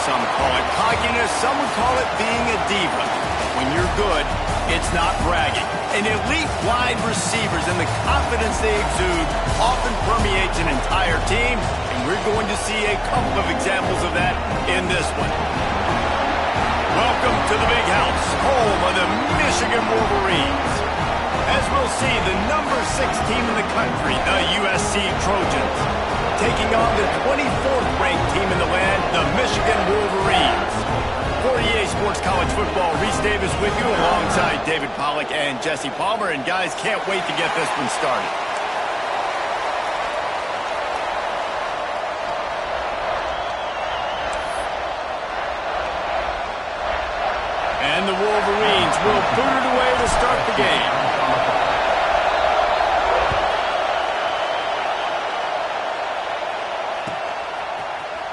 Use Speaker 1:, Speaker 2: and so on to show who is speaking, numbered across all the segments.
Speaker 1: some call it cockiness, some would call it being a diva. When you're good, it's not bragging. And elite wide receivers and the confidence they exude often permeates an entire team, and we're going to see a couple of examples of that in this one. Welcome to the Big House, home of the Michigan Wolverines. As we'll see, the number 6 team in the country, the USC Trojans, taking on the 24th ranked team in the land, the Michigan Wolverines. For EA Sports College Football, Reese Davis with you alongside David Pollack and Jesse Palmer. And guys, can't wait to get this one started. And the Wolverines will boot it away to start the game.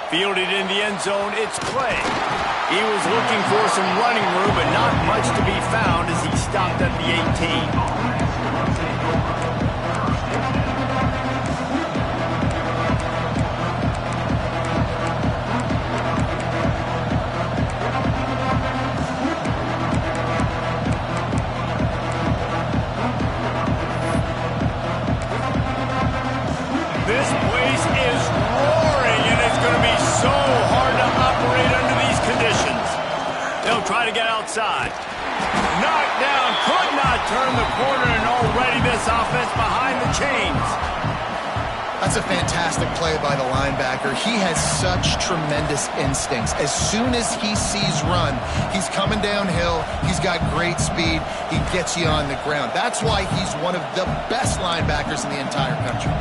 Speaker 1: Fielded in the end zone, it's Clay. He was looking for some running room, but not much to be found as he stopped at the 18. This place is roaring, and it's going to be so hard to operate under these conditions. They'll try to get outside. Knocked down, could not turn the corner, and already this offense behind the chains.
Speaker 2: That's a fantastic play by the linebacker. He has such tremendous instincts. As soon as he sees run, he's coming downhill. He's got great speed. He gets you on the ground. That's why he's one of the best linebackers in the entire country.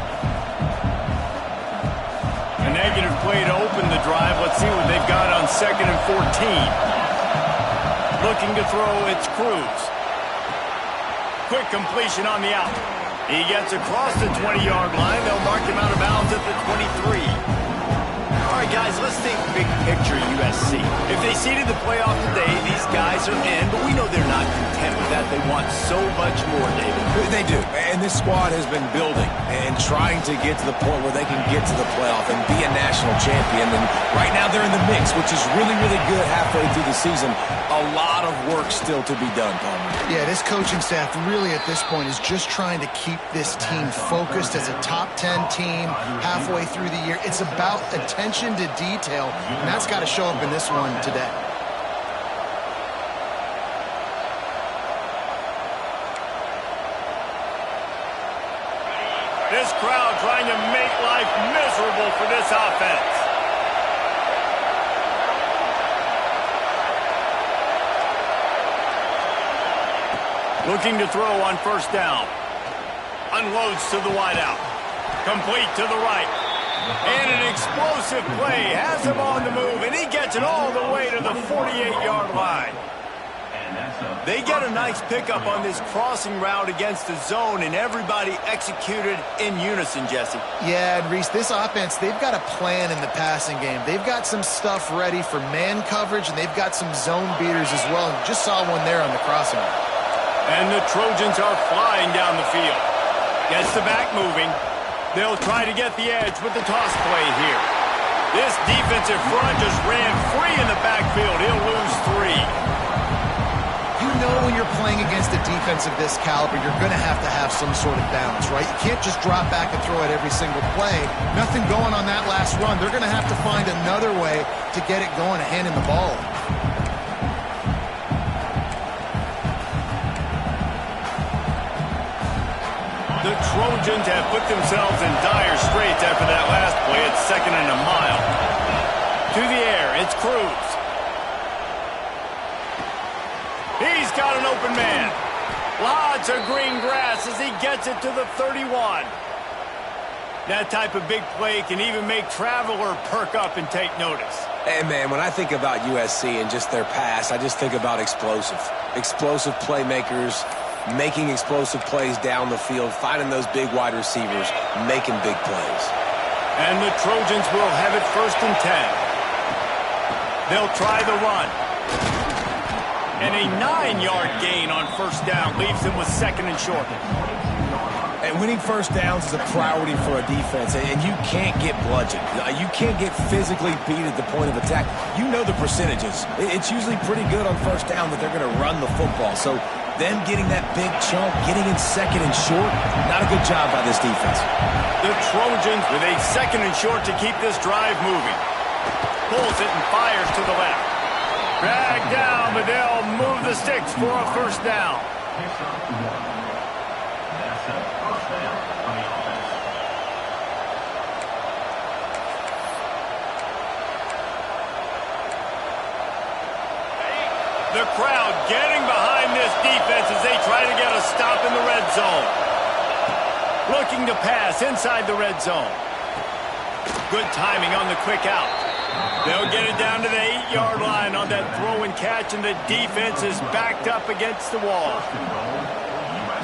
Speaker 1: A negative play to open the drive. Let's see what they've got on 2nd and 14. Looking to throw, it's Cruz. Quick completion on the out. He gets across the 20-yard line. They'll mark him out of bounds at the 23. All right, guys, let's think big picture USC. If they seeded the playoff today, these guys are in, but we know they're not content with that. They want so much more, David.
Speaker 3: They do, and this squad has been building and trying to get to the point where they can get to the playoff and be a national champion. And right now they're in the mix, which is really, really good halfway through the season. A lot of work still to be done, Palmer.
Speaker 2: Yeah, this coaching staff really at this point is just trying to keep this team focused as a top 10 team halfway through the year. It's about attention to detail, and that's got to show up in this one today.
Speaker 1: This crowd trying to make life miserable for this offense. Looking to throw on 1st down. Unloads to the wideout. Complete to the right. And an explosive play. Has him on the move, and he gets it all the way to the 48-yard line. They get a nice pickup on this crossing route against the zone, and everybody executed in unison, Jesse.
Speaker 2: Yeah, and Reese, this offense, they've got a plan in the passing game. They've got some stuff ready for man coverage, and they've got some zone beaters as well. And just saw one there on the crossing route.
Speaker 1: And the Trojans are flying down the field. Gets the back moving. They'll try to get the edge with the toss play here. This defensive front just ran free in the backfield. He'll lose 3.
Speaker 2: You know when you're playing against a defense of this caliber, you're going to have some sort of balance, right? You can't just drop back and throw it every single play. Nothing going on that last run. They're going to have to find another way to get it going and handing the ball.
Speaker 1: The Trojans have put themselves in dire straits after that last play. It's 2nd and a mile. To the air, it's Cruz. He's got an open man. Lots of green grass as he gets it to the 31. That type of big play can even make Traveler perk up and take notice.
Speaker 3: Hey, man, when I think about USC and just their pass, I just think about explosive. Explosive playmakers, making explosive plays down the field, finding those big wide receivers, making big plays.
Speaker 1: And the Trojans will have it 1st and 10. They'll try the run. And a 9-yard gain on 1st down leaves them with 2nd and short.
Speaker 3: And winning first downs is a priority for a defense, and you can't get bludgeoned. You can't get physically beat at the point of attack. You know the percentages. It's usually pretty good on first down that they're going to run the football. So them getting that big chunk, getting in second and short, not a good job by this defense.
Speaker 1: The Trojans with a second and short to keep this drive moving. Pulls it and fires to the left. Dragged down, but they'll move the sticks for a first down. The crowd getting behind this defense as they try to get a stop in the red zone. Looking to pass inside the red zone. Good timing on the quick out. They'll get it down to the 8-yard line on that throw and catch, and the defense is backed up against the wall.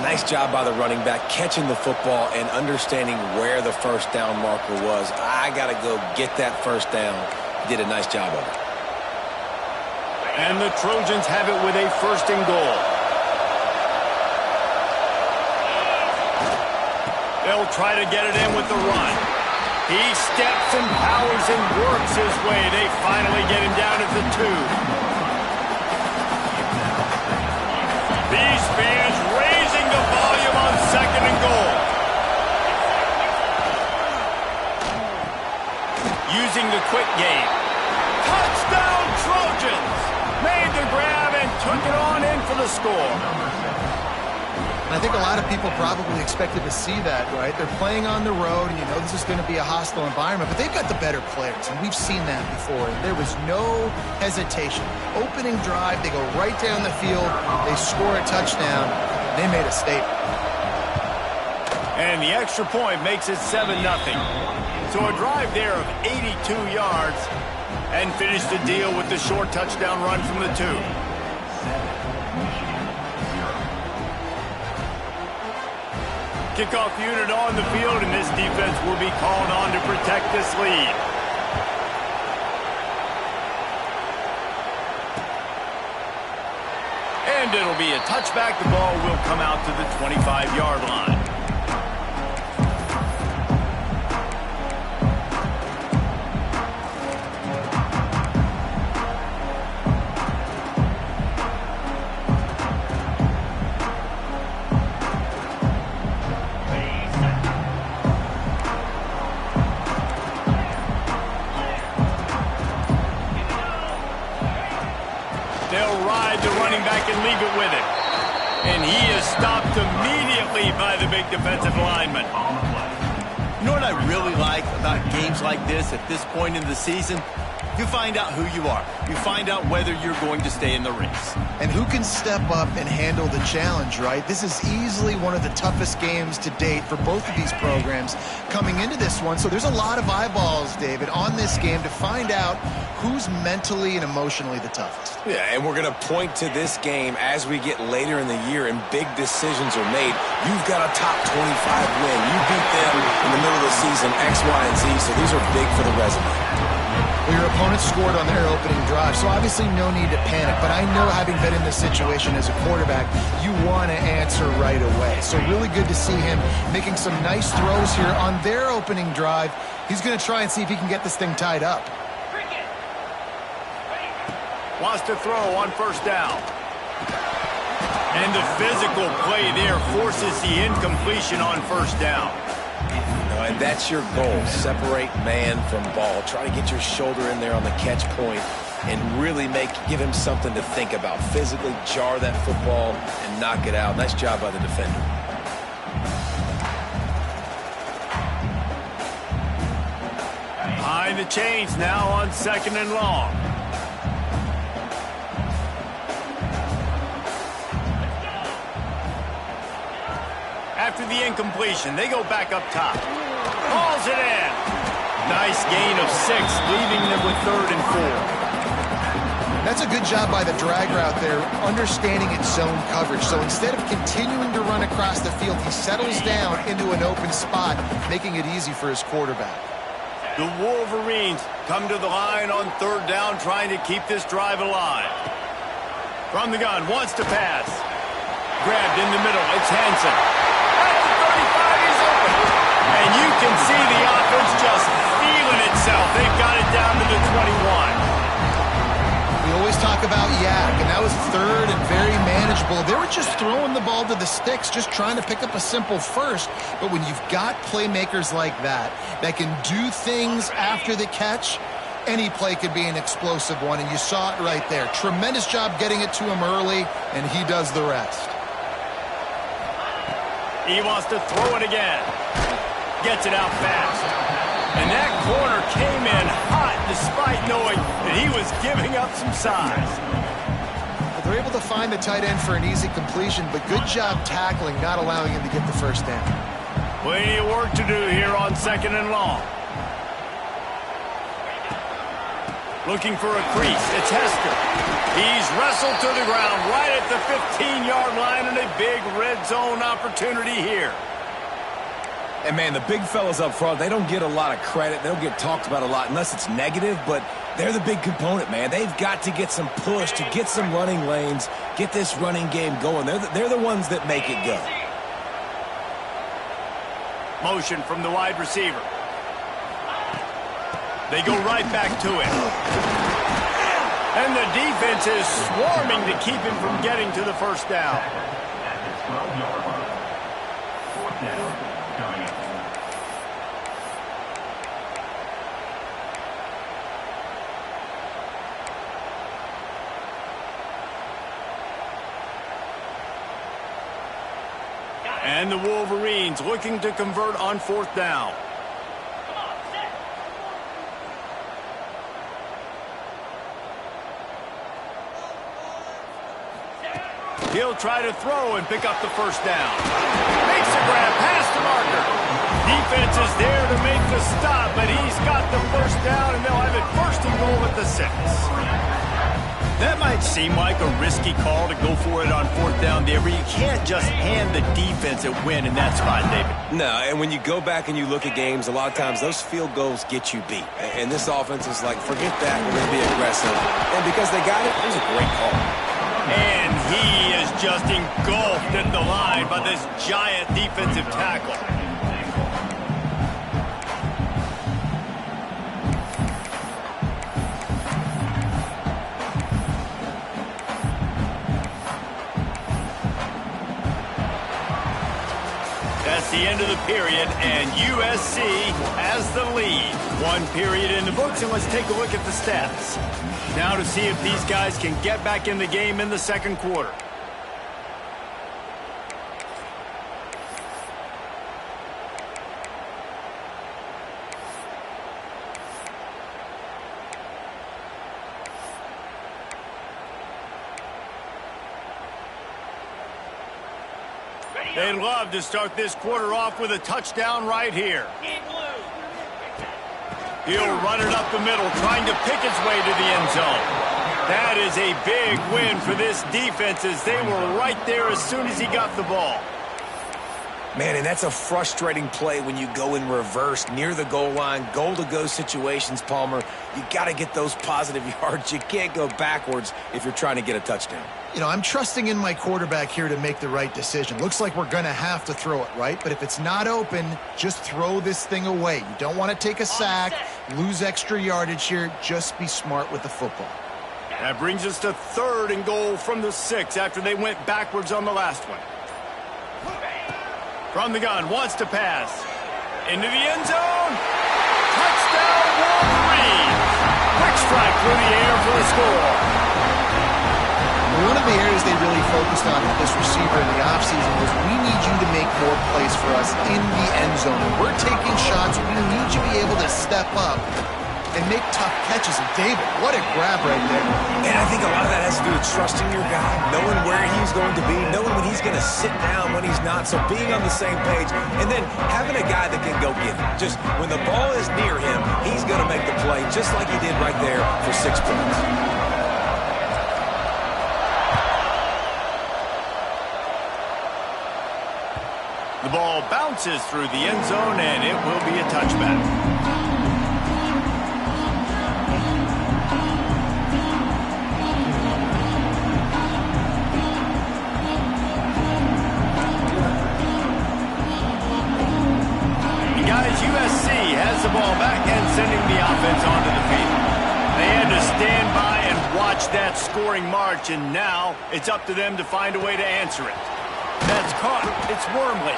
Speaker 3: Nice job by the running back catching the football and understanding where the first down marker was. I got to go get that first down. Did a nice job of it.
Speaker 1: And the Trojans have it with a first and goal. They'll try to get it in with the run. He steps and powers and works his way. They finally get him down at the 2. These fans raising the volume on second and goal. Using the quick game. Touchdown Trojans! Made the grab and took it on in for the score.
Speaker 2: I think a lot of people probably expected to see that, right? They're playing on the road, and you know this is going to be a hostile environment, but they've got the better players, and we've seen that before. There was no hesitation. Opening drive, they go right down the field, they score a touchdown, they made a statement.
Speaker 1: And the extra point makes it 7-0. So a drive there of 82 yards and finish the deal with the short touchdown run from the 2. Kickoff unit on the field, and this defense will be called on to protect this lead. And it'll be a touchback. The ball will come out to the 25-yard line. They'll ride the running back and leave it with him. And he is stopped immediately by the big defensive lineman.
Speaker 4: You know what I really like about games like this at this point in the season? You find out who you are. You find out whether you're going to stay in the race.
Speaker 2: And who can step up and handle the challenge, right? This is easily one of the toughest games to date for both of these programs coming into this one. So there's a lot of eyeballs, David, on this game to find out who's mentally and emotionally the toughest.
Speaker 3: Yeah, and we're going to point to this game as we get later in the year and big decisions are made. You've got a top 25 win. You beat them in the middle of the season, X, Y, and Z, so these are big for the resume.
Speaker 2: Well, your opponent scored on their opening drive, so obviously no need to panic. But I know, having been in this situation as a quarterback, you want to answer right away. So really good to see him making some nice throws here on their opening drive. He's going to try and see if he can get this thing tied up.
Speaker 1: Wants to throw on first down. And the physical play there forces the incompletion on first down.
Speaker 3: And that's your goal. Separate man from ball. Try to get your shoulder in there on the catch point and really give him something to think about. Physically jar that football and knock it out. Nice job by the defender.
Speaker 1: Behind the chains now on second and long. After the incompletion, they go back up top. Hauls it in. Nice gain of 6, leaving them with 3rd and 4.
Speaker 2: That's a good job by the drag route there, understanding its zone coverage. So instead of continuing to run across the field, he settles down into an open spot, making it easy for his quarterback.
Speaker 1: The Wolverines come to the line on 3rd down, trying to keep this drive alive. From the gun, wants to pass. Grabbed in the middle, it's Hansen. At the 35, can see the offense just feeling itself. They've got it down to the 21.
Speaker 2: We always talk about yak, and that was third and very manageable. They were just throwing the ball to the sticks, just trying to pick up a simple first. But when you've got playmakers like that can do things after the catch, any play could be an explosive one, and you saw it right there. Tremendous job getting it to him early, and he does the rest.
Speaker 1: He wants to throw it again. Gets it out fast. And that corner came in hot despite knowing that he was giving up some size.
Speaker 2: But they're able to find the tight end for an easy completion, but good job tackling, not allowing him to get the first down.
Speaker 1: Plenty of work to do here on 2nd and long. Looking for a crease. It's Hester. He's wrestled to the ground right at the 15-yard line, and a big red zone opportunity here.
Speaker 3: And, man, the big fellas up front, they don't get a lot of credit. They don't get talked about a lot unless it's negative, but they're the big component, man. They've got to get some push, to get some running lanes, get this running game going. They're the ones that make it go.
Speaker 1: Motion from the wide receiver. They go right back to it. And the defense is swarming to keep him from getting to the first down. And the Wolverines looking to convert on 4th down. He'll try to throw and pick up the first down. Makes a grab past the marker. Defense is there to make the stop, but he's got the first down, and they'll have it 1st and goal at the 6. That might seem like a risky call to go for it on 4th down there, but you can't just hand the defense a win in that spot, David.
Speaker 3: No, and when you go back and you look at games, a lot of times those field goals get you beat. And this offense is like, forget that, we're going to be aggressive. And because they got it, it was a great call.
Speaker 1: And he is just engulfed at the line by this giant defensive tackle. That's the end of the period, and USC has the lead. 1 period in the books, and let's take a look at the stats. Now to see if these guys can get back in the game in the 2nd quarter. They'd love to start this quarter off with a touchdown right here. He'll run it up the middle, trying to pick his way to the end zone. That is a big win for this defense, as they were right there as soon as he got the ball.
Speaker 3: Man, and that's a frustrating play when you go in reverse near the goal line, goal-to-go situations, Palmer. You got to get those positive yards. You can't go backwards if you're trying to get a touchdown.
Speaker 2: You know, I'm trusting in my quarterback here to make the right decision. Looks like we're going to have to throw it, right? But if it's not open, just throw this thing away. You don't want to take a sack, lose extra yardage here. Just be smart with the football.
Speaker 1: That brings us to 3rd and goal from the 6 after they went backwards on the last one. From the gun, wants to pass. Into the end zone. Touchdown, Wolverines. Quick strike through the air for the score.
Speaker 2: One of the areas they really focused on with this receiver in the offseason was, we need you to make more plays for us in the end zone. When we're taking shots, we need you to be able to step up and make tough catches. And David, what a grab right there.
Speaker 3: And I think a lot of that has to do with trusting your guy, knowing where he's going to be, knowing when he's going to sit down, when he's not, so being on the same page, and then having a guy that can go get it. Just when the ball is near him, he's going to make the play, just like he did right there for 6 points.
Speaker 1: The ball bounces through the end zone, and it will be a touchback. Guys, you Watch that scoring march, and now it's up to them to find a way to answer it. That's caught. It's Wormley.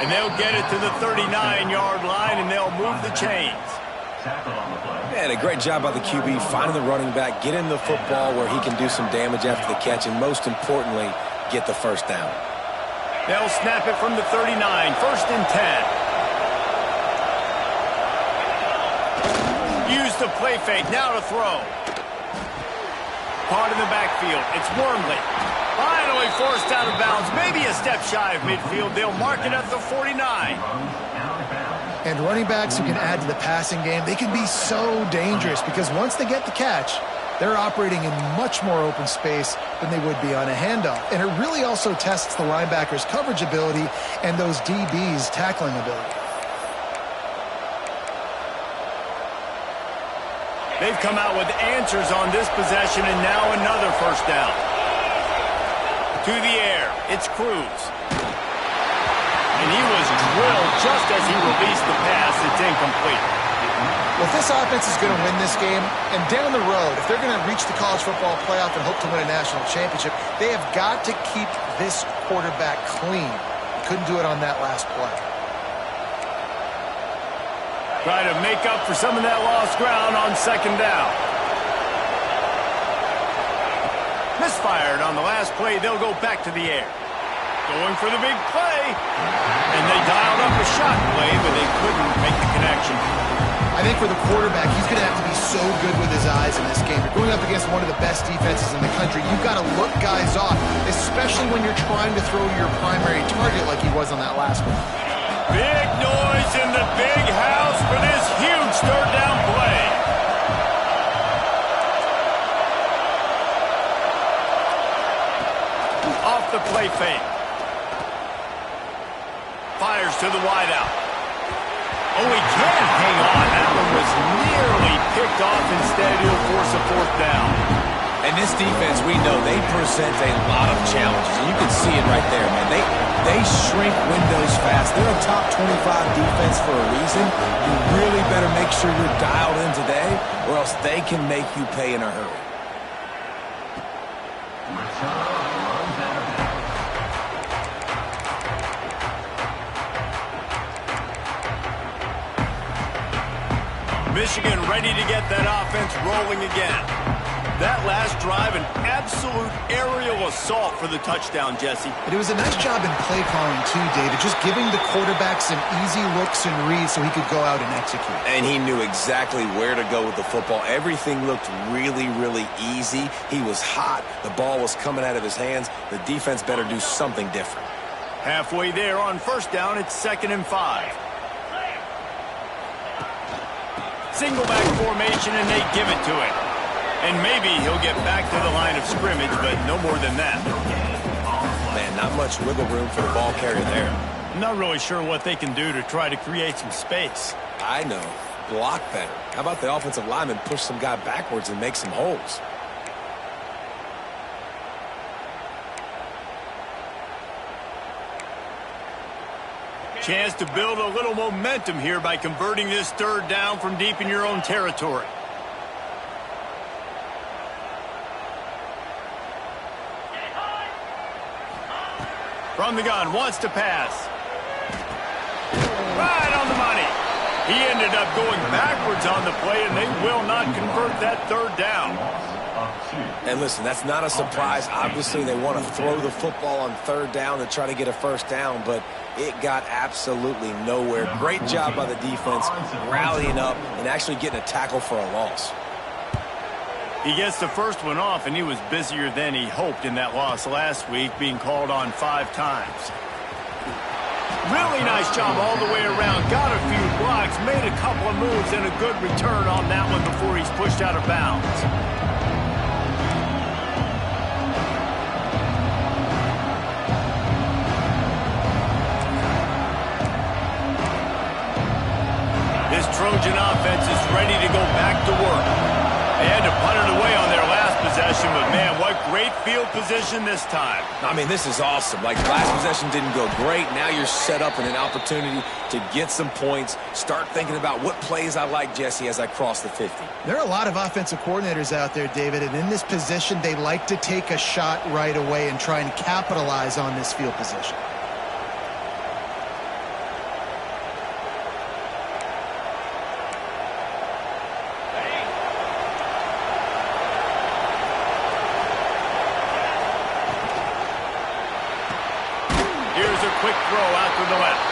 Speaker 1: And they'll get it to the 39-yard line, and they'll move the chains.
Speaker 3: And a great job by the QB finding the running back, getting the football where he can do some damage after the catch, and most importantly, get the first down.
Speaker 1: They'll snap it from the 39, 1st and 10. Use the play fake, now to throw. Caught in the backfield, it's Wormley. Finally forced out of bounds, maybe a step shy of midfield. They'll mark it at the 49.
Speaker 2: And running backs who can add to the passing game, they can be so dangerous because once they get the catch, they're operating in much more open space than they would be on a handoff. And it really also tests the linebacker's coverage ability and those DBs' tackling ability.
Speaker 1: They've come out with answers on this possession, and now another first down. To the air, it's Cruz. And he was drilled just as he released the pass. It's incomplete.
Speaker 2: Well, if this offense is going to win this game, and down the road, if they're going to reach the college football playoff and hope to win a national championship, they have got to keep this quarterback clean. Couldn't do it on that last play.
Speaker 1: Try to make up for some of that lost ground on 2nd down. Misfired on the last play. They'll go back to the air. Going for the big play. And they dialed up a shot play, but they couldn't make the connection.
Speaker 2: I think for the quarterback, he's going to have to be so good with his eyes in this game. You're going up against one of the best defenses in the country. You've got to look guys off, especially when you're trying to throw your primary target like he was on that last one.
Speaker 1: Big noise in the big house for this huge 3rd down play. Off the play fake. Fires to the wideout. Oh, he can't hang on. That one was nearly picked off. Instead, he'll force a 4th down.
Speaker 3: And this defense, we know, they present a lot of challenges. And you can see it right there, man. They shrink windows fast. They're a top 25 defense for a reason. You really better make sure you're dialed in today, or else they can make you pay in a hurry.
Speaker 1: Michigan ready to get that offense rolling again. That last drive, an absolute aerial assault for the touchdown, Jesse.
Speaker 2: But it was a nice job in play calling too, David, just giving the quarterback some easy looks and reads so he could go out and execute.
Speaker 3: And he knew exactly where to go with the football. Everything looked really, really easy. He was hot. The ball was coming out of his hands. The defense better do something different.
Speaker 1: Halfway there on 1st down, it's 2nd and 5. Single back formation, and they give it to him. And maybe he'll get back to the line of scrimmage, but no more than that.
Speaker 3: Man, not much wiggle room for the ball carrier there.
Speaker 1: I'm not really sure what they can do to try to create some space.
Speaker 3: I know. Block better. How about the offensive lineman push some guy backwards and make some holes?
Speaker 1: Chance to build a little momentum here by converting this 3rd down from deep in your own territory. From the gun, wants to pass. Right on the money. He ended up going backwards on the play, and they will not convert that 3rd down.
Speaker 3: And listen, that's not a surprise. Obviously, they want to throw the football on 3rd down to try to get a first down, but it got absolutely nowhere. Great job by the defense, rallying up and actually getting a tackle for a loss.
Speaker 1: He gets the first one off, and he was busier than he hoped in that loss last week, being called on 5 times. Really nice job all the way around. Got a few blocks, made a couple of moves, and a good return on that one before he's pushed out of bounds. This Trojan offense is ready to go back to work. They had to punt it away on their last possession, but man, what great field position this time.
Speaker 3: I mean, this is awesome. Like, last possession didn't go great. Now you're set up in an opportunity to get some points. Start thinking about what plays I like, Jesse, as I cross the 50.
Speaker 2: There are a lot of offensive coordinators out there, David, and in this position, they like to take a shot right away and try and capitalize on this field position.
Speaker 1: Quick throw out to the left.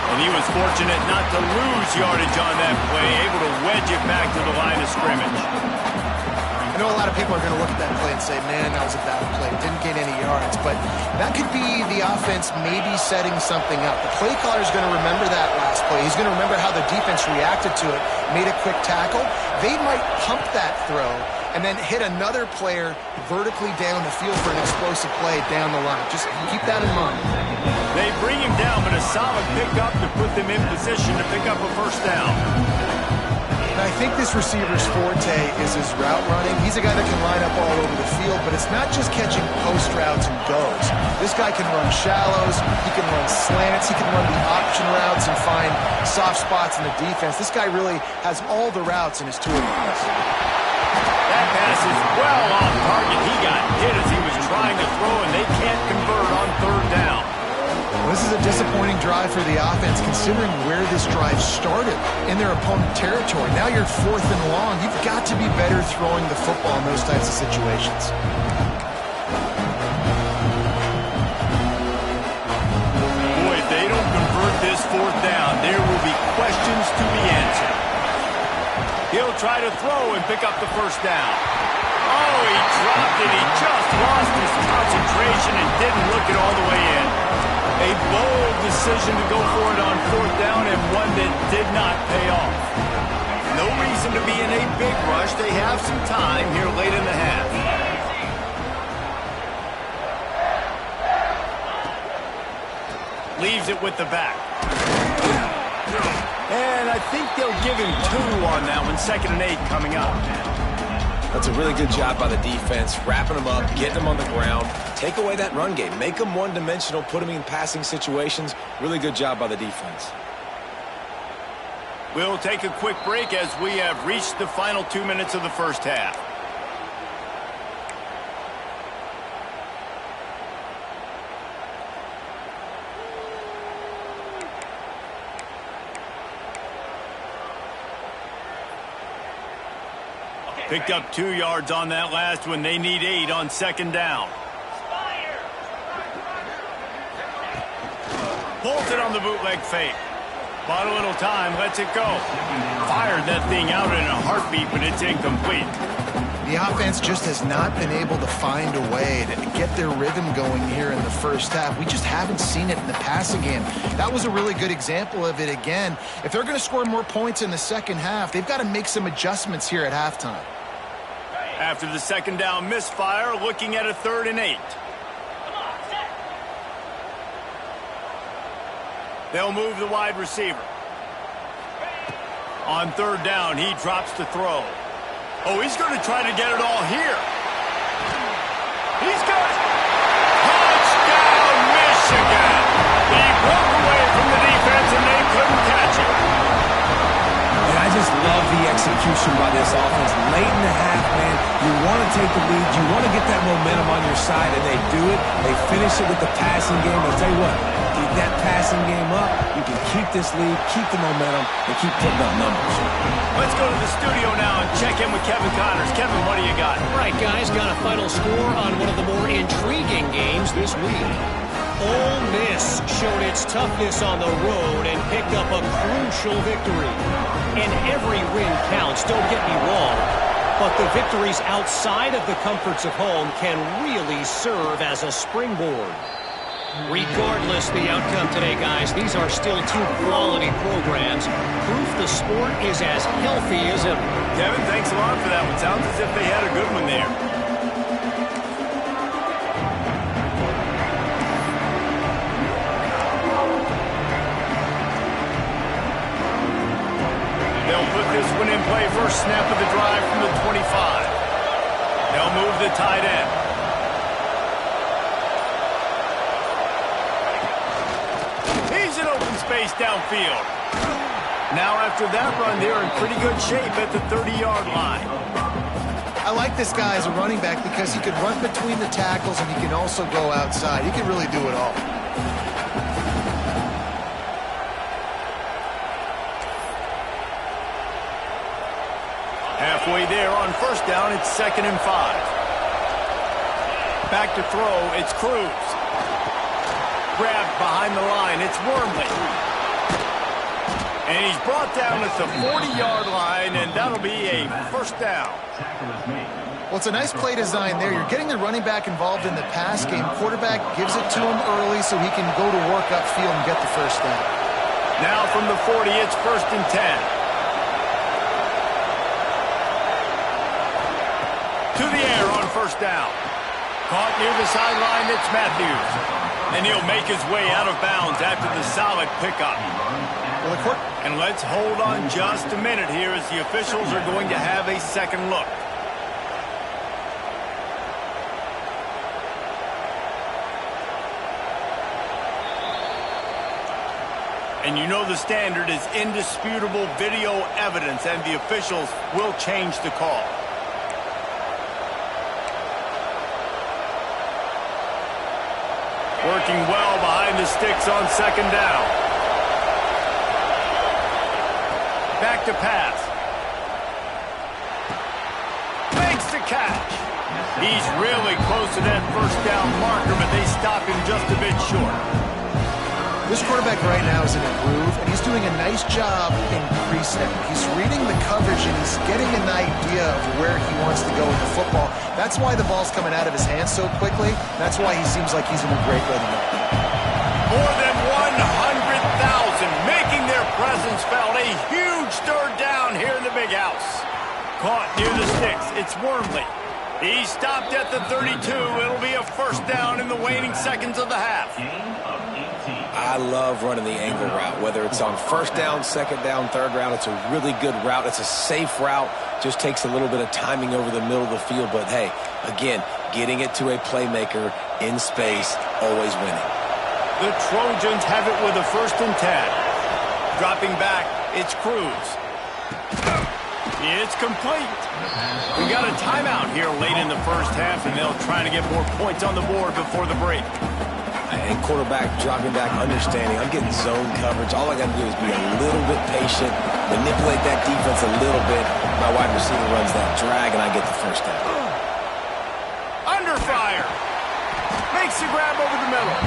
Speaker 1: And he was fortunate not to lose yardage on that play, able to wedge it back to the line of scrimmage.
Speaker 2: I know a lot of people are going to look at that play and say, man, that was a bad play. Didn't gain any yards. But that could be the offense maybe setting something up. The play caller is going to remember that last play. He's going to remember how the defense reacted to it, made a quick tackle. They might pump that throw and then hit another player vertically down the field for an explosive play down the line. Just keep that in mind.
Speaker 1: They bring him down, but a solid pickup to put them in position to pick up a first down.
Speaker 2: And I think this receiver's forte is his route running. He's a guy that can line up all over the field, but it's not just catching post routes and goes. This guy can run shallows, he can run slants, he can run the option routes and find soft spots in the defense. This guy really has all the routes in his toolbox.
Speaker 1: That pass is well off target. He got hit as he was trying to throw, and they can't convert on third down.
Speaker 2: Well, this is a disappointing drive for the offense, considering where this drive started in their opponent territory. Now you're 4th and long. You've got to be better throwing the football in those types of situations.
Speaker 1: Boy, if they don't convert this 4th down, there will be questions to be answered. He'll try to throw and pick up the first down. Oh, he dropped it. He just lost his concentration and didn't look it all the way in. A bold decision to go for it on 4th down, and one that did not pay off. No reason to be in a big rush. They have some time here late in the half. Leaves it with the back. And I think they'll give him 2 on that one. 2nd and 8 coming up.
Speaker 3: That's a really good job by the defense, wrapping them up, getting them on the ground. Take away that run game. Make them one-dimensional, put them in passing situations. Really good job by the defense.
Speaker 1: We'll take a quick break as we have reached the final 2 minutes of the first half. Picked up 2 yards on that last one. They need 8 on 2nd down. Bolted on the bootleg fake. Bought a little time, lets it go. Fired that thing out in a heartbeat, but it's incomplete.
Speaker 2: The offense just has not been able to find a way to get their rhythm going here in the first half. We just haven't seen it in the passing game. That was a really good example of it again. If they're going to score more points in the second half, they've got to make some adjustments here at halftime.
Speaker 1: After the 2nd down misfire, looking at a 3rd and 8. They'll move the wide receiver. On 3rd down, he drops to throw. Oh, he's going to try to get it all here. He's got it. Touchdown, Michigan. He broke away from the defense, and they couldn't catch him.
Speaker 3: And I just love the execution by this offense. Late in the half, man, you want to take the lead. You want to get that momentum on your side, and they do it. They finish it with the passing game. I'll tell you what, keep that passing game up. You can keep this lead, keep the momentum, and keep putting up numbers.
Speaker 1: Let's go to the studio now and check in with Kevin Connors. Kevin, what do you got?
Speaker 5: All right, guys, got a final score on one of the more intriguing games this week. Ole Miss showed its toughness on the road and picked up a crucial victory. And every win counts, don't get me wrong, but the victories outside of the comforts of home can really serve as a springboard. Regardless the outcome today, guys, these are still 2 quality programs. Proof the sport is as healthy as ever.
Speaker 1: Kevin, thanks a lot for that one. Sounds as if they had a good one there. They'll put this one in play. First snap of the drive from the 25. They'll move the tight end. He's in open space downfield. Now after that run, they're in pretty good shape at the 30-yard line.
Speaker 2: I like this guy as a running back because he can run between the tackles and he can also go outside. He can really do it all.
Speaker 1: Halfway there on first down, it's 2nd and 5. Back to throw, it's Cruz. Grabbed behind the line, it's Wormley. And he's brought down at the 40-yard line, and that'll be a first down.
Speaker 2: Well, it's a nice play design there. You're getting the running back involved in the pass game. Quarterback gives it to him early so he can go to work upfield and get the first down.
Speaker 1: Now from the 40, it's 1st and 10. To the air on first down. Caught near the sideline, it's Matthews. And he'll make his way out of bounds after the solid pickup. And let's hold on just a minute here as the officials are going to have a second look. And you know the standard is indisputable video evidence, and the officials will change the call. Working well behind the sticks on 2nd down. Back to pass. Makes the catch. He's really close to that first down marker, but they stop him just a bit short.
Speaker 2: This quarterback right now is in a groove, and he's doing a nice job increasing it. He's reading the coverage, and he's getting an idea of where he wants to go with the football. That's why the ball's coming out of his hands so quickly. That's why he seems like he's in a great rhythm.
Speaker 1: More than 100,000 making their presence felt. A huge third down here in the big house. Caught near the sticks. It's Wormley. He stopped at the 32. It'll be a first down in the waning seconds of the half.
Speaker 3: I love running the angle route, whether it's on first down, second down, third down. It's a really good route. It's a safe route. Just takes a little bit of timing over the middle of the field. But, hey, again, getting it to a playmaker in space, always winning.
Speaker 1: The Trojans have it with a 1st and 10. Dropping back, it's Cruz. It's complete. We got a timeout here late in the first half, and they'll try to get more points on the board before the break.
Speaker 3: And quarterback dropping back, understanding I'm getting zone coverage. All I got to do is be a little bit patient, manipulate that defense a little bit. My wide receiver runs that drag, and I get the first down.
Speaker 1: Under fire. Makes the grab over the middle.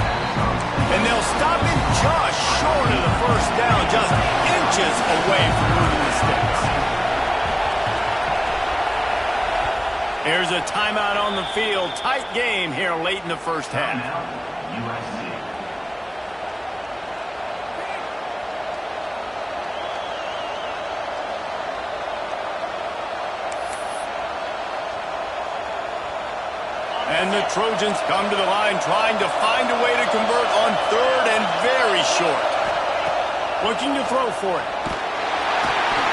Speaker 1: And they'll stop him just short of the first down, just inches away from moving the sticks. Here's a timeout on the field. Tight game here late in the first half. And the Trojans come to the line trying to find a way to convert on 3rd and very short. Looking to throw for it.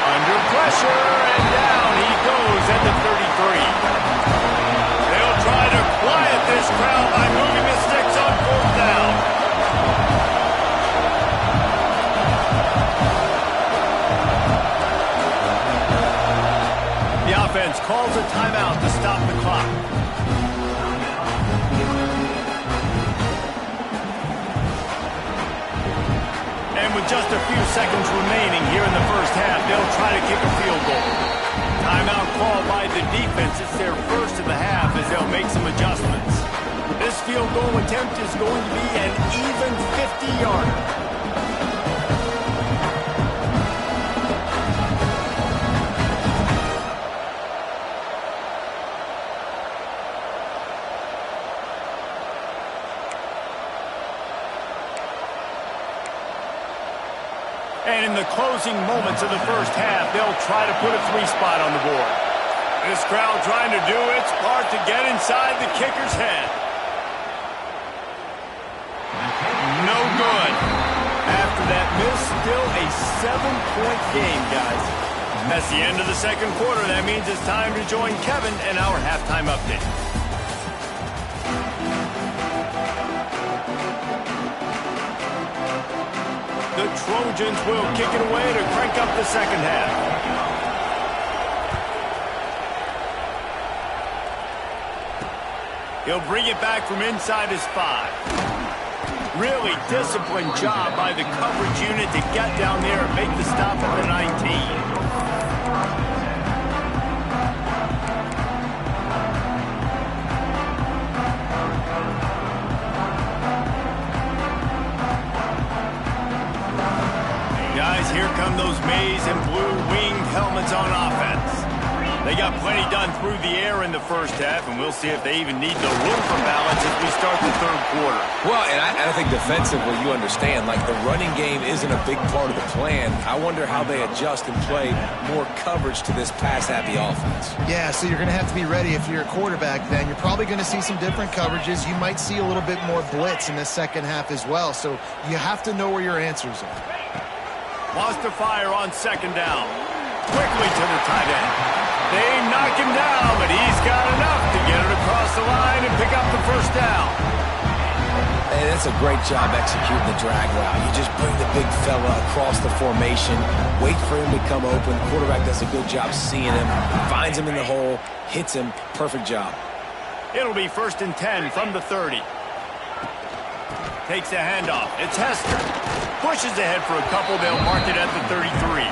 Speaker 1: Under pressure, and down he goes at the 33. They'll try to quiet this crowd by moving the sticks on 4th down. The offense calls a timeout to stop the clock. And with just a few seconds remaining here in the first half, they'll try to kick a field goal. Timeout called by the defense. It's their first of the half as they'll make some adjustments. This field goal attempt is going to be an even 50-yarder. And in the closing moments of the first half, they'll try to put a 3-spot on the board. This crowd trying to do its part to get inside the kicker's head. No good. After that miss, still a 7-point game, guys. That's the end of the second quarter. That means it's time to join Kevin and our halftime update. The Trojans will kick it away to crank up the second half. He'll bring it back from inside his 5. Really disciplined job by the coverage unit to get down there and make the stop at the 19. Guys, here come those maize and blue winged helmets on offense. They got plenty done through the air in the first half, and we'll see if they even need the room for balance as we start the third quarter.
Speaker 3: Well, and I think defensively, you understand, like the running game isn't a big part of the plan. I wonder how they adjust and play more coverage to this pass-happy offense.
Speaker 2: Yeah, so you're going to have to be ready if you're a quarterback then. You're probably going to see some different coverages. You might see a little bit more blitz in the second half as well, so you have to know where your answers are.
Speaker 1: Wants to fire on second down. Quickly to the tight end. They knock him down, but he's got enough to get it across the line and pick up the first down.
Speaker 3: Hey, that's a great job executing the drag route. You just bring the big fella across the formation, wait for him to come open. The quarterback does a good job seeing him, finds him in the hole, hits him. Perfect job.
Speaker 1: It'll be 1st and 10 from the 30. Takes a handoff. It's Hester. Pushes ahead for a couple. They'll mark it at the 33.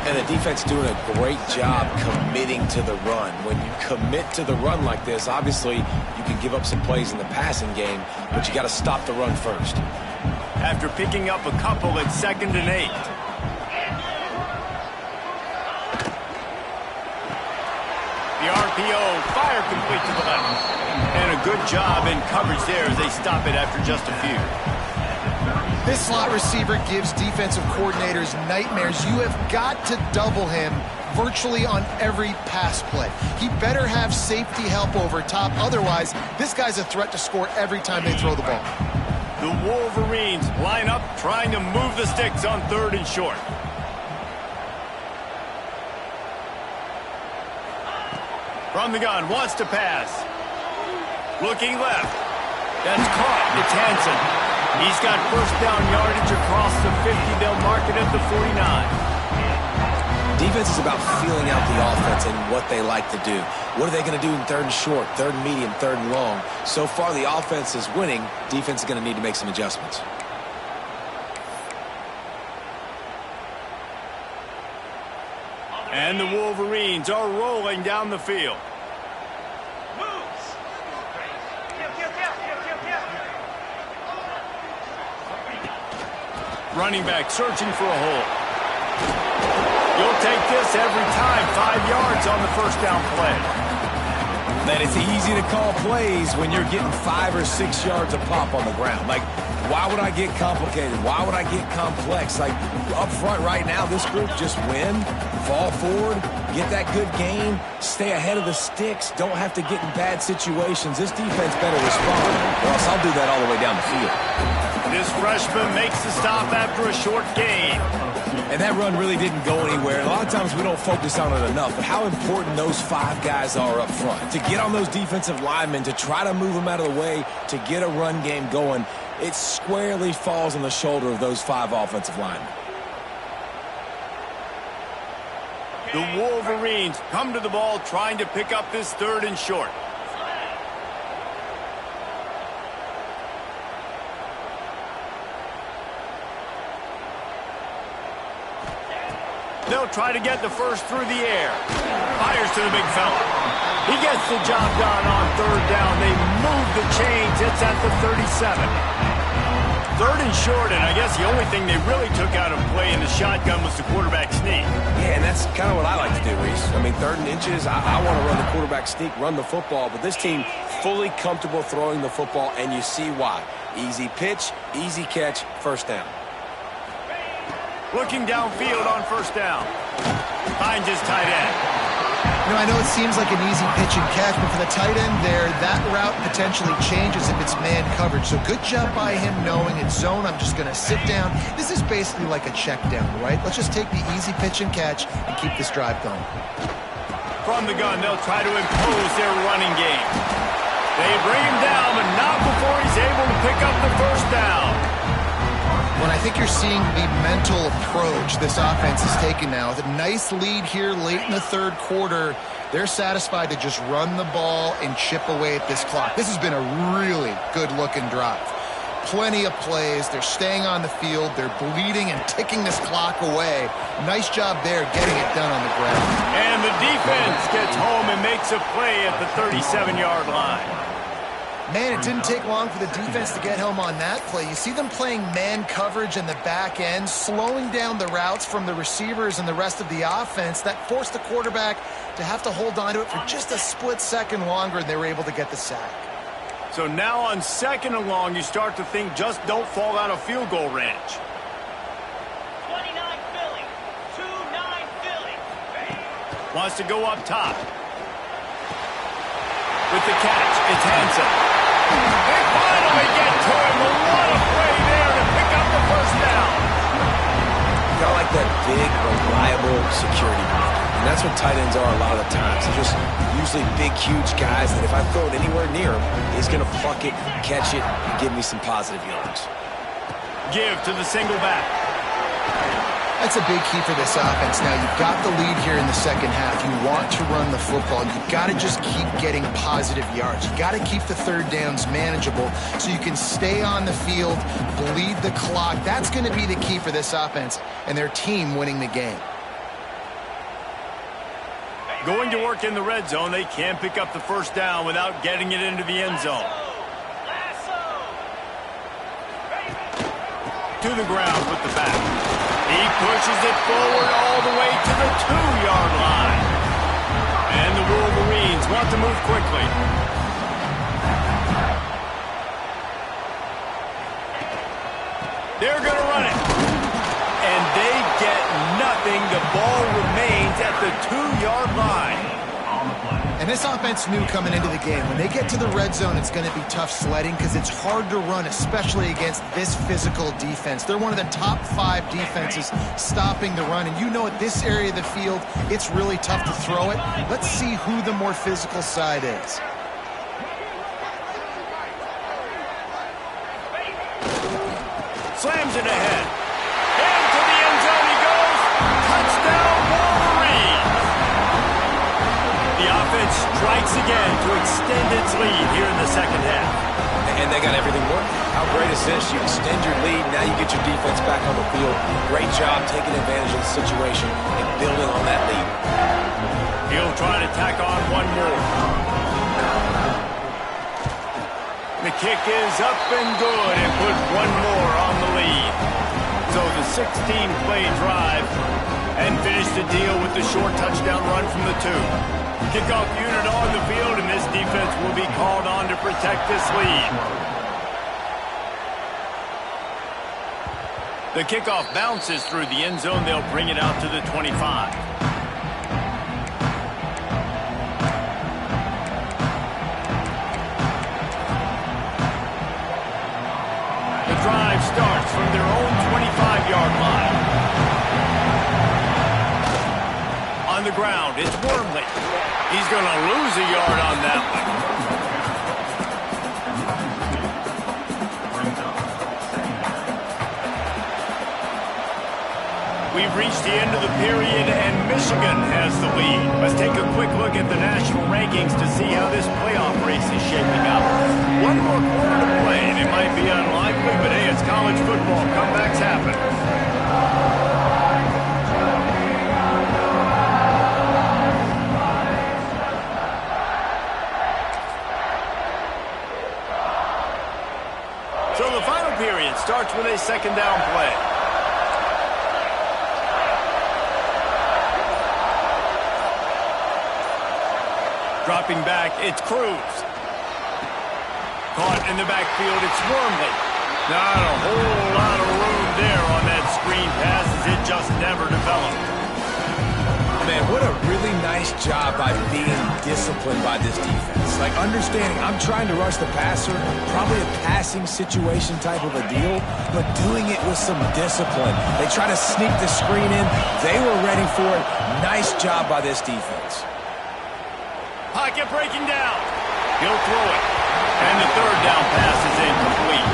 Speaker 3: And the defense doing a great job committing to the run. When you commit to the run like this, obviously you can give up some plays in the passing game, but you got to stop the run first.
Speaker 1: After picking up a couple, it's 2nd and 8. The RPO, fire complete to the left. And a good job in coverage there as they stop it after just a few.
Speaker 2: This slot receiver gives defensive coordinators nightmares. You have got to double him virtually on every pass play. He better have safety help over top. Otherwise, this guy's a threat to score every time they throw the ball.
Speaker 1: The Wolverines line up trying to move the sticks on 3rd and short. From the gun, wants to pass. Looking left. That's caught. It's Hansen. He's got first down yardage across the 50. They'll mark it at the 49.
Speaker 3: Defense is about feeling out the offense and what they like to do. What are they going to do in 3rd and short, 3rd and medium, 3rd and long? So far, the offense is winning. Defense is going to need to make some adjustments.
Speaker 1: And the Wolverines are rolling down the field. Running back searching for a hole. You'll take this every time. 5 yards on the first down play.
Speaker 3: Man, it's easy to call plays when you're getting 5 or 6 yards a pop on the ground. Like, why would I get complicated? Why would I get complex? Like, up front right now, this group just win, fall forward, get that good gain, stay ahead of the sticks, don't have to get in bad situations. This defense better respond, or else I'll do that all the way down the field.
Speaker 1: This freshman makes the stop after a short gain.
Speaker 3: And that run really didn't go anywhere. A lot of times we don't focus on it enough, but how important those 5 guys are up front. To get on those defensive linemen, to try to move them out of the way, to get a run game going, it squarely falls on the shoulder of those 5 offensive linemen.
Speaker 1: The Wolverines come to the ball trying to pick up this 3rd and short. They'll try to get the first through the air. Fires to the big fella. He gets the job done on 3rd down. They move the chains. It's at the 37. 3rd and short, and I guess the only thing they really took out of play in the shotgun was the quarterback sneak.
Speaker 3: Yeah, and that's kind of what I like to do, Reese. I mean, 3rd and inches, I want to run the quarterback sneak, run the football, but this team fully comfortable throwing the football, and you see why. Easy pitch, easy catch, first down.
Speaker 1: Looking downfield on 1st down. Finds his tight end.
Speaker 2: I know it seems like an easy pitch and catch, but for the tight end there, that route potentially changes if it's man coverage. So good job by him knowing it's zone. I'm just going to sit down. This is basically like a check down, right? Let's just take the easy pitch and catch and keep this drive going.
Speaker 1: From the gun, they'll try to impose their running game. They bring him down, but not before he's able to pick up the first down.
Speaker 2: Well, I think you're seeing the mental approach this offense is taking now. With a nice lead here late in the third quarter, they're satisfied to just run the ball and chip away at this clock. This has been a really good-looking drive. Plenty of plays. They're staying on the field. They're bleeding and ticking this clock away. Nice job there getting it done on the ground.
Speaker 1: And the defense gets home and makes a play at the 37-yard line.
Speaker 2: Man, it didn't take long for the defense to get home on that play. You see them playing man coverage in the back end, slowing down the routes from the receivers and the rest of the offense. That forced the quarterback to have to hold on to it for just a split second longer, and they were able to get the sack.
Speaker 1: So now on 2nd and long, you start to think just don't fall out of field goal range.
Speaker 6: 29 Philly, 2-9 Philly.
Speaker 1: Wants to go up top. With the catch, it's Hansen. They finally get to him. What a play there to pick up the first down.
Speaker 3: I like that big, reliable security blanket. And that's what tight ends are a lot of the times. They're just usually big, huge guys that if I throw it anywhere near him, he's going to pluck it, catch it, and give me some positive yards.
Speaker 1: Give to the single back.
Speaker 2: That's a big key for this offense. Now, you've got the lead here in the second half. You want to run the football. You've got to just keep getting positive yards. You've got to keep the third downs manageable so you can stay on the field, bleed the clock. That's going to be the key for this offense and their team winning the game.
Speaker 1: Going to work in the red zone. They can't pick up the first down without getting it into the end zone. To the ground with the back. He pushes it forward all the way to the 2-yard line. And the Wolverines want to move quickly. They're going to run it. And they get nothing. The ball remains at the 2-yard line.
Speaker 2: And this offense knew coming into the game, when they get to the red zone, it's going to be tough sledding because it's hard to run, especially against this physical defense. They're one of the top 5 defenses stopping the run. And you know at this area of the field, it's really tough to throw it. Let's see who the more physical side is.
Speaker 1: Slams it ahead. Into the end zone he goes. Touchdown, Wolverines. The offense strikes again to extend its lead here in the second half.
Speaker 3: And they got everything working. How great is this? You extend your lead, now you get your defense back on the field. Great job taking advantage of the situation and building on that lead.
Speaker 1: He'll try to tack on one more. The kick is up and good and put one more on the lead. So the 16-play drive and finish the deal with the short touchdown run from the 2. Kickoff unit on the field, and this defense will be called on to protect this lead. The kickoff bounces through the end zone. They'll bring it out to the 25. The drive starts from their own 25-yard line. On the ground, it's Wormley. He's going to lose a yard on that one. We've reached the end of the period, and Michigan has the lead. Let's take a quick look at the national rankings to see how this playoff race is shaping up. One more quarter to play, and it might be unlikely, but hey, it's college football. Comebacks happen. So the final period starts with a second down play. Dropping back, it's Cruz. Caught in the backfield, it's Wormley. Not a whole lot of room there on that screen pass as it just never developed.
Speaker 3: Man, what a really really nice job by being disciplined by this defense. Like understanding I'm trying to rush the passer, probably a passing situation type of a deal, but doing it with some discipline. They try to sneak the screen in. They were ready for it. Nice job by this defense.
Speaker 1: Pocket breaking down. He'll throw it. And the third down pass is incomplete.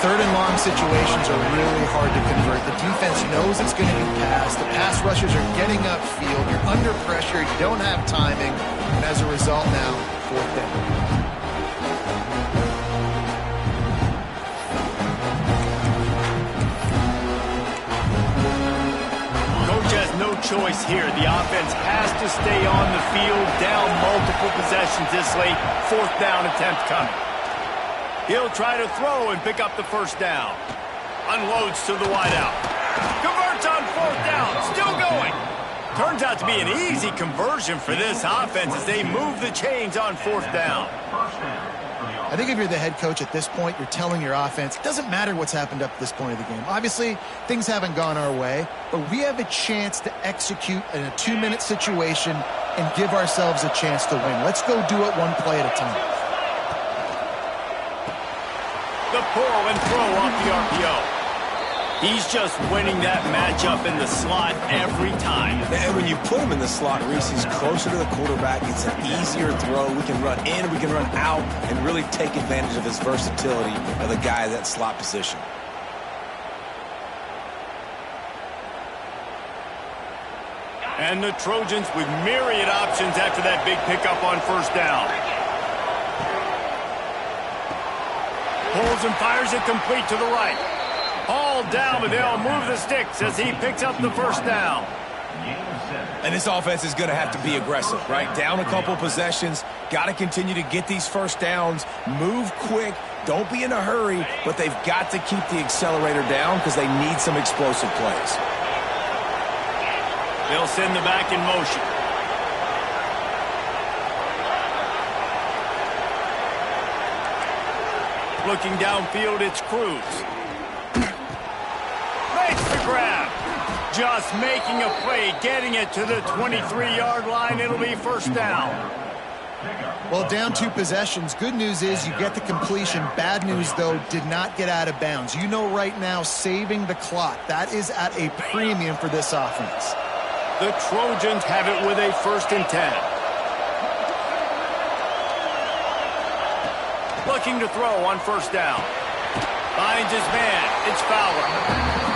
Speaker 2: Third and long situations are really hard to convert. The defense knows it's going to be passed. The pass rushers are getting upfield. You're under pressure. You don't have timing. And as a result now, fourth down.
Speaker 1: Coach has no choice here. The offense has to stay on the field, down multiple possessions this late. Fourth down attempt coming. He'll try to throw and pick up the first down. Unloads to the wideout. Converts on fourth down. Still going. Turns out to be an easy conversion for this offense as they move the chains on fourth down.
Speaker 2: I think if you're the head coach at this point, you're telling your offense, it doesn't matter what's happened up to this point of the game. Obviously, things haven't gone our way, but we have a chance to execute in a 2-minute situation and give ourselves a chance to win. Let's go do it one play at a time.
Speaker 1: The pull and throw off the RPO. He's just winning that matchup in the slot every time.
Speaker 3: And when you put him in the slot, Reese, he's closer to the quarterback. It's an easier throw. We can run in, we can run out, and really take advantage of his versatility of the guy at that slot position.
Speaker 1: And the Trojans with myriad options after that big pickup on first down. Pulls and fires it complete to the right. All down, but they'll move the sticks as he picks up the first down.
Speaker 3: And this offense is going to have to be aggressive, right? Down a couple possessions. Got to continue to get these first downs. Move quick. Don't be in a hurry, but they've got to keep the accelerator down because they need some explosive plays.
Speaker 1: They'll send the back in motion. Looking downfield, it's Cruz. Makes the grab. Just making a play, getting it to the 23-yard line. It'll be first down.
Speaker 2: Well, down 2 possessions. Good news is you get the completion. Bad news, though, did not get out of bounds. You know right now, saving the clock. That is at a premium for this offense.
Speaker 1: The Trojans have it with a 1st and 10. Looking to throw on first down. Finds his man. It's Fowler.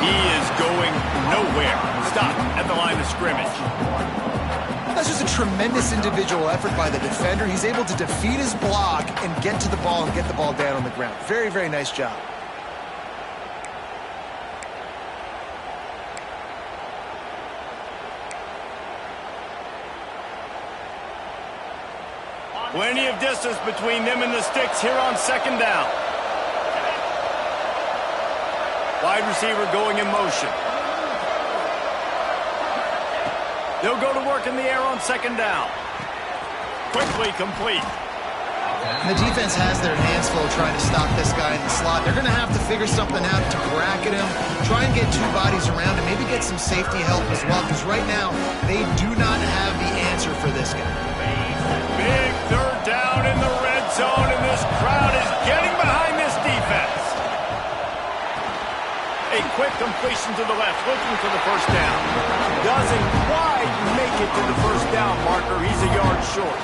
Speaker 1: He is going nowhere. Stopped at the line of scrimmage.
Speaker 2: That's just a tremendous individual effort by the defender. He's able to defeat his block and get to the ball and get the ball down on the ground. Very, very nice job.
Speaker 1: Plenty of distance between them and the sticks here on second down. Wide receiver going in motion. They'll go to work in the air on second down. Quickly complete.
Speaker 2: And the defense has their hands full trying to stop this guy in the slot. They're going to have to figure something out to bracket him, try and get 2 bodies around him, maybe get some safety help as well, because right now they do not have the answer for this guy.
Speaker 1: Big third down in the red zone, and this crowd is getting behind this defense. A quick completion to the left, looking for the first down. Doesn't quite make it to the first down marker. He's a yard short.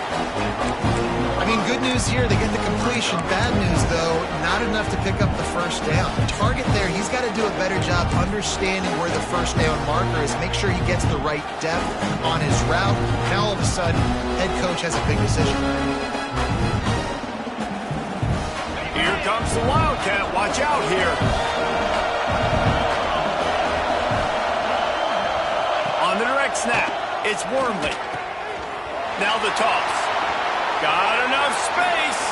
Speaker 2: I mean, good news here, they get the completion. Bad news, though, not enough to pick up the first down. The target there, he's got to do a better job understanding where the first down marker is, make sure he gets the right depth on his route. Now, all of a sudden, head coach has a big decision.
Speaker 1: Here comes the Wildcat. Watch out here. On the direct snap, it's Wormley. Now the toss. Got enough space.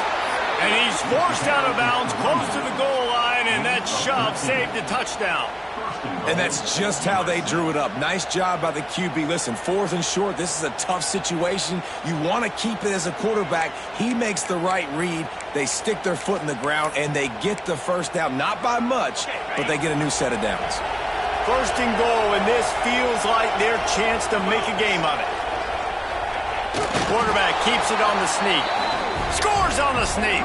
Speaker 1: And he's forced out of bounds close to the goal line, and that shove saved a touchdown.
Speaker 3: And that's just how they drew it up. Nice job by the QB. Listen, 4th and short, this is a tough situation. You want to keep it as a quarterback. He makes the right read. They stick their foot in the ground, and they get the first down. Not by much, but they get a new set of downs.
Speaker 1: 1st and goal, and this feels like their chance to make a game of it. Quarterback keeps it on the sneak. Scores on the sneak.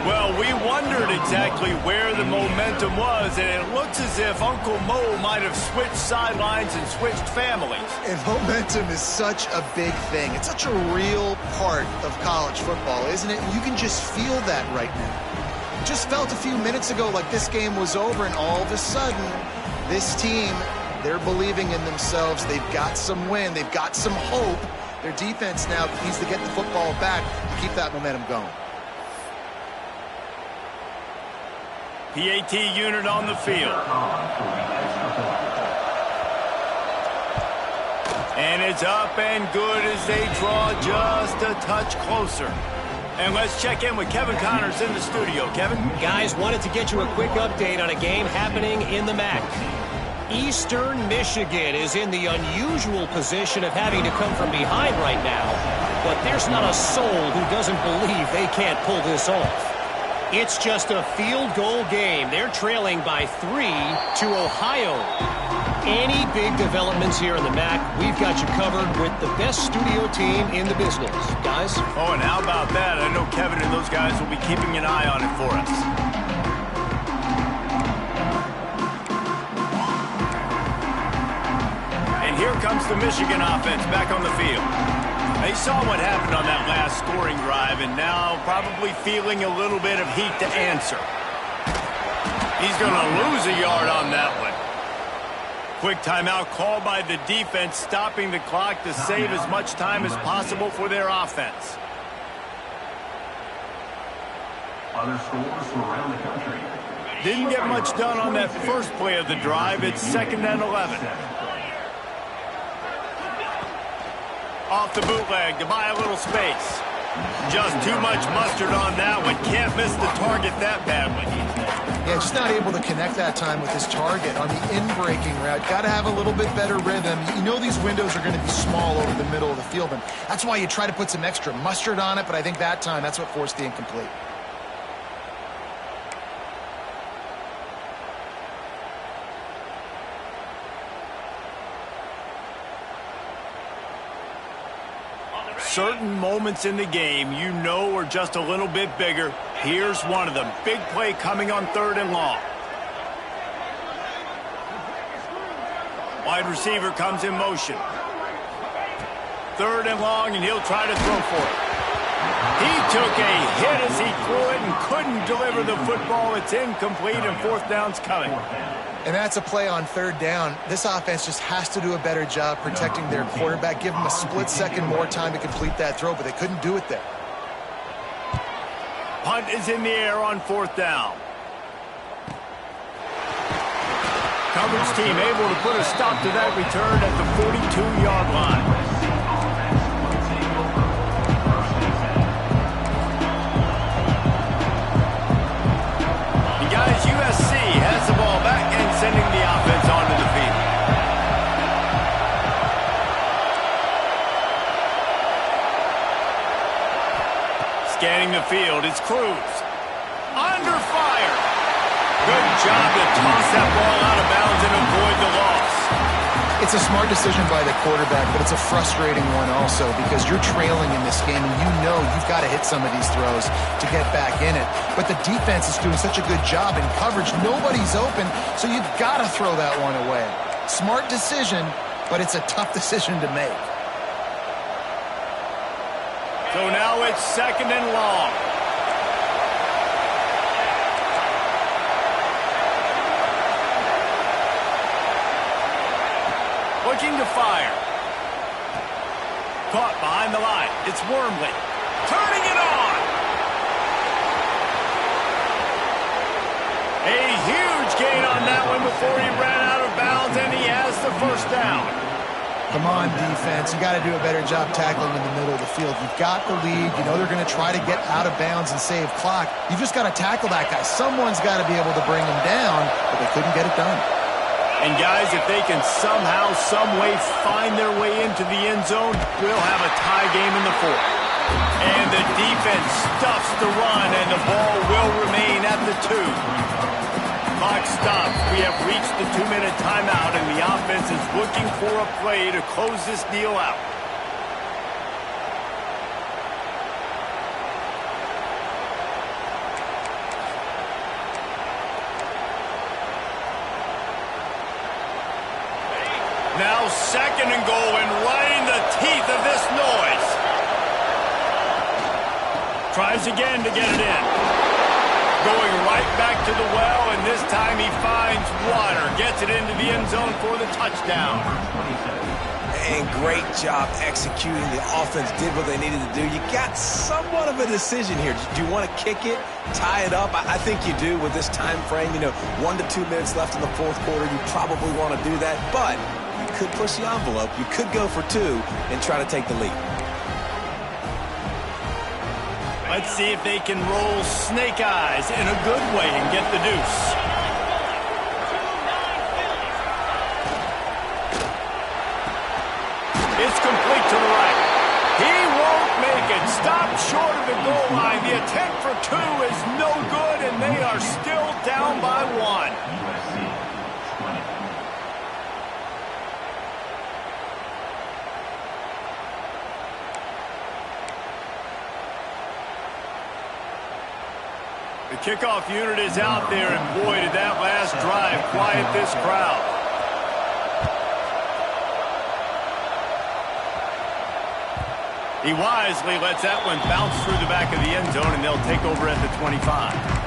Speaker 1: Well, we wondered exactly where the momentum was, and it looks as if Uncle Mo might have switched sidelines and switched families.
Speaker 2: And momentum is such a big thing. It's such a real part of college football, isn't it? You can just feel that right now. Just felt a few minutes ago like this game was over, and all of a sudden, this team, they're believing in themselves. They've got some wind. They've got some hope. Their defense now needs to get the football back to keep that momentum going.
Speaker 1: PAT unit on the field. And it's up and good as they draw just a touch closer. And let's check in with Kevin Connors in the studio. Kevin?
Speaker 5: Guys, wanted to get you a quick update on a game happening in the MAC. Eastern Michigan is in the unusual position of having to come from behind right now, but there's not a soul who doesn't believe they can't pull this off. It's just a field goal game. They're trailing by 3 to Ohio. Any big developments here in the MAC, we've got you covered with the best studio team in the business. Guys?
Speaker 1: Oh, and how about that? I know Kevin and those guys will be keeping an eye on it for us. And here comes the Michigan offense back on the field. They saw what happened on that last scoring drive, and now probably feeling a little bit of heat to answer. He's going to lose a yard on that one. Quick timeout called by the defense, stopping the clock to save as much time as possible for their offense.
Speaker 7: Other scores from around the country.
Speaker 1: Didn't get much done on that first play of the drive. It's 2nd and 11. Off the bootleg to buy a little space. Just too much mustard on that one. Can't miss the target that badly.
Speaker 2: Yeah, just not able to connect that time with his target on the in-breaking route. Got to have a little bit better rhythm. You know these windows are going to be small over the middle of the field, and that's why you try to put some extra mustard on it, but I think that time that's what forced the incomplete.
Speaker 1: Certain moments in the game you know are just a little bit bigger. Here's one of them. Big play coming on 3rd and long. Wide receiver comes in motion. 3rd and long, and he'll try to throw for it. He took a hit as he threw it and couldn't deliver the football. It's incomplete, and 4th down's coming.
Speaker 2: And that's a play on 3rd down. This offense just has to do a better job protecting their quarterback. Give them a split second more time to complete that throw, but they couldn't do it there.
Speaker 1: Punt is in the air on 4th down. Coverage team able to put a stop to that return at the 42-yard line. And guys, USC has the ball back and sending the offense onto the field. Scanning the field, it's Cruz. Under fire. Good job to toss that ball out of bounds and avoid the loss.
Speaker 2: It's a smart decision by the quarterback, but it's a frustrating one also because you're trailing in this game and you know you've got to hit some of these throws to get back in it. But the defense is doing such a good job in coverage. Nobody's open, so you've got to throw that one away. Smart decision, but it's a tough decision to make.
Speaker 1: So now it's 2nd and long. Looking to fire. Caught behind the line. It's Wormley. Turning it on. A huge gain on that one before he ran out of bounds, and he has the 1st down.
Speaker 2: Come on, defense. You got to do a better job tackling in the middle of the field. You've got the lead. You know they're going to try to get out of bounds and save clock. You've just got to tackle that guy. Someone's got to be able to bring him down, but they couldn't get it done.
Speaker 1: And guys, if they can somehow, some way find their way into the end zone, we'll have a tie game in the 4th. And the defense stuffs the run, and the ball will remain at the 2. Clock stops. We have reached the 2-minute timeout, and the offense is looking for a play to close this deal out. Now 2nd and goal, and right in the teeth of this noise. Tries again to get it in. Going right back to the well, and this time he finds water. Gets it into the end zone for the touchdown.
Speaker 3: And great job executing. The offense did what they needed to do. You got somewhat of a decision here. Do you want to kick it, tie it up? I think you do with this time frame. 1 to 2 minutes left in the fourth quarter. You probably want to do that, but you could push the envelope. You could go for 2 and try to take the lead.
Speaker 1: Let's see if they can roll snake eyes in a good way and get the deuce. It's complete to the right. He won't make it. Stopped short of the goal line. The attempt for 2 is no good, and they are still down by 1. The kickoff unit is out there, and boy, did that last drive quiet this crowd. He wisely lets that one bounce through the back of the end zone, and they'll take over at the 25.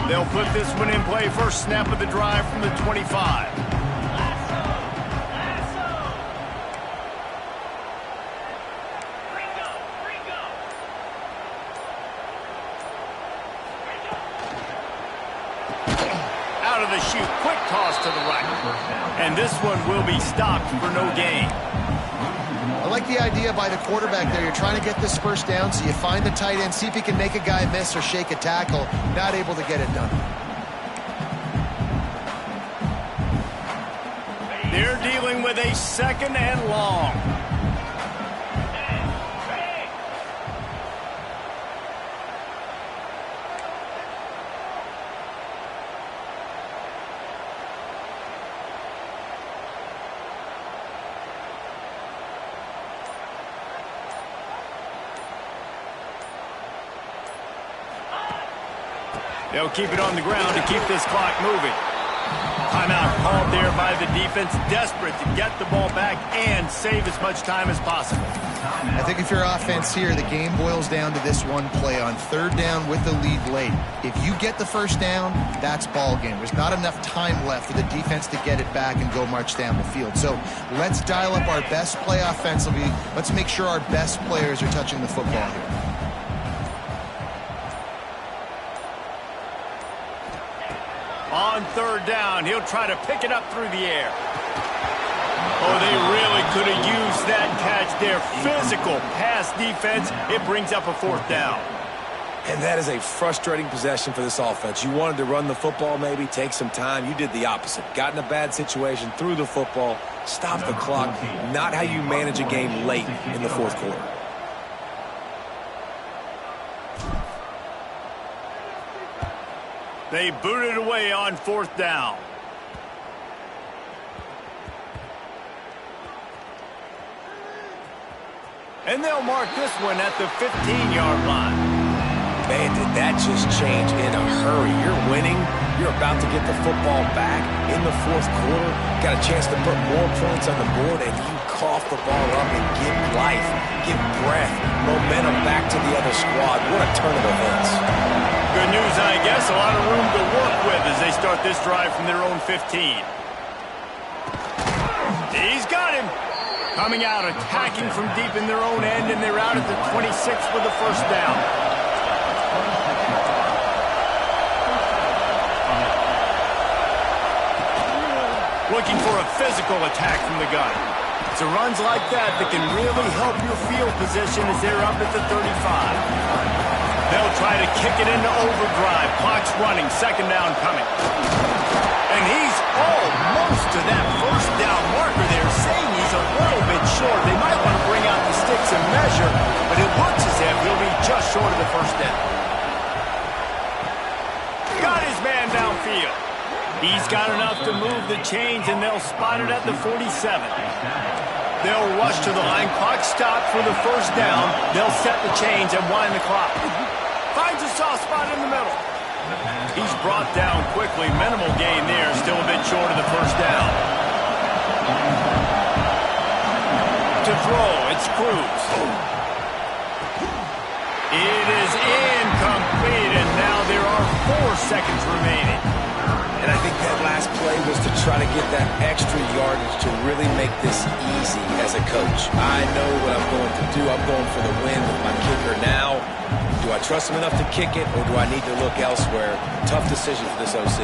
Speaker 1: They'll put this one in play. First snap of the drive from the 25. Out of the chute, quick toss to the right. And this one will be stopped for no gain.
Speaker 2: I like the idea by the quarterback there. You're trying to get this first down, so you find the tight end, see if he can make a guy miss or shake a tackle. Not able to get it done.
Speaker 1: They're dealing with a 2nd and long. They'll keep it on the ground to keep this clock moving. Timeout called there by the defense, desperate to get the ball back and save as much time as possible.
Speaker 2: I think if you're offense here, the game boils down to this one play on 3rd down with the lead late. If you get the first down, that's ball game. There's not enough time left for the defense to get it back and go march down the field. So let's dial up our best play offensively. Let's make sure our best players are touching the football here.
Speaker 1: On 3rd down, he'll try to pick it up through the air. Oh, they really could have used that catch there. Physical pass defense. It brings up a 4th down.
Speaker 3: And that is a frustrating possession for this offense. You wanted to run the football, maybe take some time. You did the opposite. Got in a bad situation, threw the football, stopped the clock. Not how you manage a game late in the fourth quarter.
Speaker 1: They boot it away on 4th down. And they'll mark this one at the 15-yard line.
Speaker 3: Man, did that just change in a hurry. You're winning. You're about to get the football back in the fourth quarter. Got a chance to put more points on the board, and you cough the ball up and give life, give breath, momentum back to the other squad. What a turn of events.
Speaker 1: Good news, I guess. A lot of room to work with as they start this drive from their own 15. He's got him. Coming out, attacking from deep in their own end, and they're out at the 26 with the first down. Looking for a physical attack from the gun. It's a runs like that that can really help your field position as they're up at the 35. They'll try to kick it into overdrive. Clock's running. 2nd down coming. And he's almost to that first down marker there, saying he's a downfield. He's got enough to move the chains, and they'll spot it at the 47. They'll rush to the line. Clock stopped for the first down. They'll set the chains and wind the clock. Finds a soft spot in the middle. He's brought down quickly. Minimal gain there. Still a bit short of the first down. To throw, it's Cruz. It is incomplete, and now there are 4 seconds remaining.
Speaker 3: And I think that last play was to try to get that extra yardage to really make this easy as a coach. I know what I'm going to do. I'm going for the win with my kicker now. Do I trust him enough to kick it, or do I need to look elsewhere? Tough decision for this OC.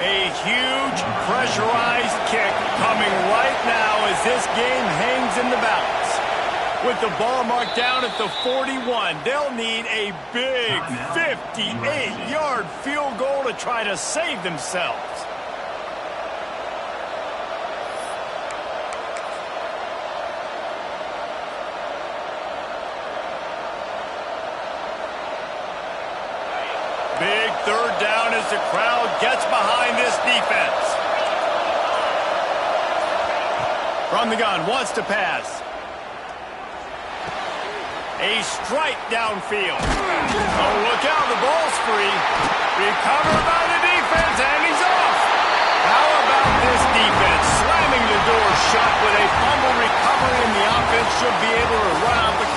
Speaker 1: A huge pressurized kick coming right now as this game hangs in the balance. With the ball marked down at the 41, they'll need a big 58-yard field goal to try to save themselves. Big third down as the crowd gets behind this defense. From the gun, wants to pass. A strike downfield. Oh, look out, the ball's free. Recovered by the defense, and he's off. How about this defense slamming the door shut with a fumble recovery, and the offense should be able to run out the